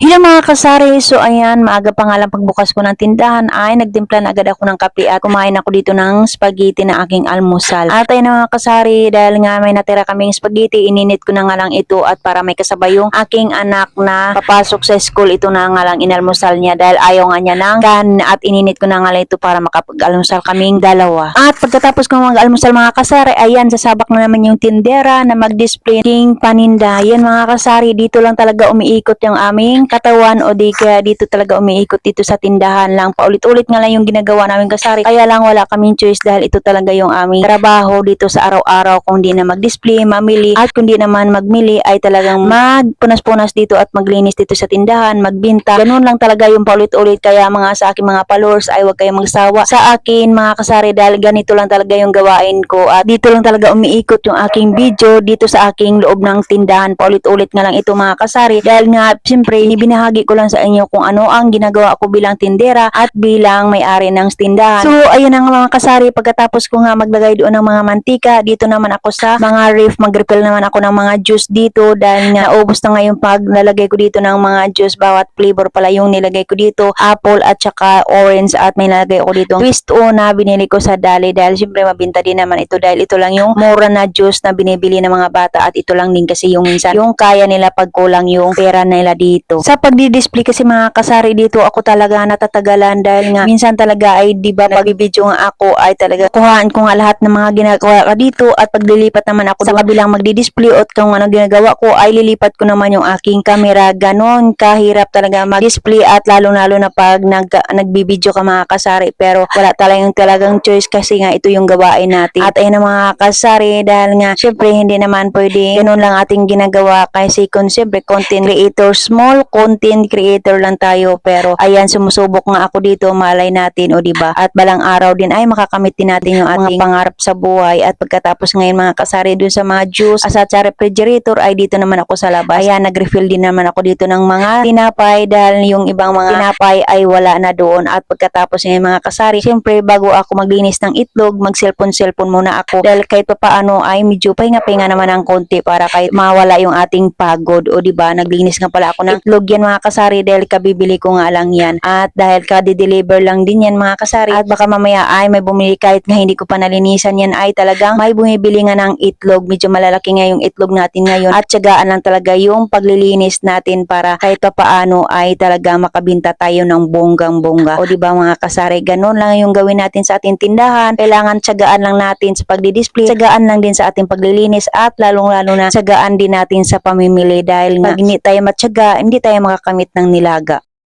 Yun mga kasari, so ayan, maaga pa nga lang pagbukas ko ng tindahan ay nagtimpla na agad ako ng kape at kumain ako dito ng spaghetti na aking almusal. At ayun mga kasari, dahil nga may natira kaming spaghetti, ininit ko na nga lang ito at para may kasabay yung aking anak na papasok sa school, ito na nga lang inalmusal niya dahil ayaw nga niya ng kanin at ininit ko na nga lang ito para makapag-almusal kaming dalawa. At pagkatapos ko mag-almusal mga kasari, ayan, sasabak na naman yung tindera na mag-display ng paninda. Yan mga kasari, dito lang talaga umiikot yung aming katawan o di kaya dito talaga umiikot dito sa tindahan lang. Paulit-ulit nga lang yung ginagawa namin kasari. Kaya lang wala kaming choice dahil ito talaga yung aming trabaho dito sa araw-araw. Kung di na mag-display, mamili at kung di naman magmili ay talagang magpunas-punas dito at maglinis dito sa tindahan, magbinta. Ganun lang talaga yung paulit-ulit. Kaya mga sa aking mga followers ay huwag kayong magsawa sa akin mga kasari dahil ganito lang talaga yung gawain ko at dito lang talaga umiikot yung aking video dito sa aking loob ng tindahan. Paulit-ulit nga lang ito mga kasari dahil nga siyempre ibinahagi ko lang sa inyo kung ano ang ginagawa ko bilang tindera at bilang may-ari ng tindahan. So ayun ang mga kasari, pagkatapos ko nga maglagay doon ng mga mantika, dito naman ako sa mga ref, mag-refill naman ako ng mga juice dito dahil nga naubos na nga yung paglalagay ko dito ng mga juice. Bawat flavor pala yung nilagay ko dito, apple at saka orange, at may nilagay ako dito twist o na binili ko sa Dali dahil siyempre mabinta din naman ito dahil ito lang yung mura na juice na binibili ng mga bata at ito lang din kasi yung minsan yung kaya nila pag kulang yung pera nila dito. Sa pagdi-display kasi mga kasari dito ako talaga natatagalan dahil nga minsan talaga ay di ba pagbibidyo nga ako ay talaga kuhaan ko nga lahat ng mga ginagawa ka dito at paglilipat naman ako sa kabilang magdi-display at kung ano ginagawa ko ay lilipat ko naman yung aking camera. Ganon kahirap talaga mag-display at lalo-lalo na pag nagbibidyo ka mga kasari, pero wala talagang choice kasi nga ito yung gawain natin. At ayun na mga kasari dahil nga syempre hindi naman pwede ganun lang ating ginagawa kasi kung syempre content creator, small content creator lang tayo, pero ayan sumusubok nga ako dito, malay natin o diba at balang araw din ay makakamit din natin yung ating pangarap sa buhay. At pagkatapos ngayon mga kasari dun sa mga juice at sa refrigerator ay dito naman ako sa labas. Ayan, nag-refill din naman ako dito ng mga tinapay dahil yung ibang mga tinapay ay wala na doon. At pagkatapos ngayon mga kasari, syempre bago ako maglinis ng itlog, mag-cellphone muna ako dahil kahit pa paano ay medyo pahinga-pahinga naman ng konti para kahit mawala yung ating pagod o diba. Naglinis nga pala ako ng itlog yan mga kasari dahil kabibili ko nga lang yan at dahil ka-deliver lang din yan mga kasari at baka mamaya ay may bumili kahit nga hindi ko pa nalinisan yan ay talagang may bumibili nga ng itlog. Medyo malalaki nga yung itlog natin ngayon at tiyagaan lang talaga yung paglilinis natin para kahit pa paano ay talaga makabinta tayo ng bonggang-bongga o diba mga kasari. Ganun lang yung gawin natin sa ating tindahan. Kailangan tiyagaan lang natin sa pagdi-display, tiyagaan lang din sa ating paglilinis at lalong-lalo na tiyagaan din natin sa pamimili dahil nga pag hindi tayo matyaga, hindi tayo makakamit ng nilaga.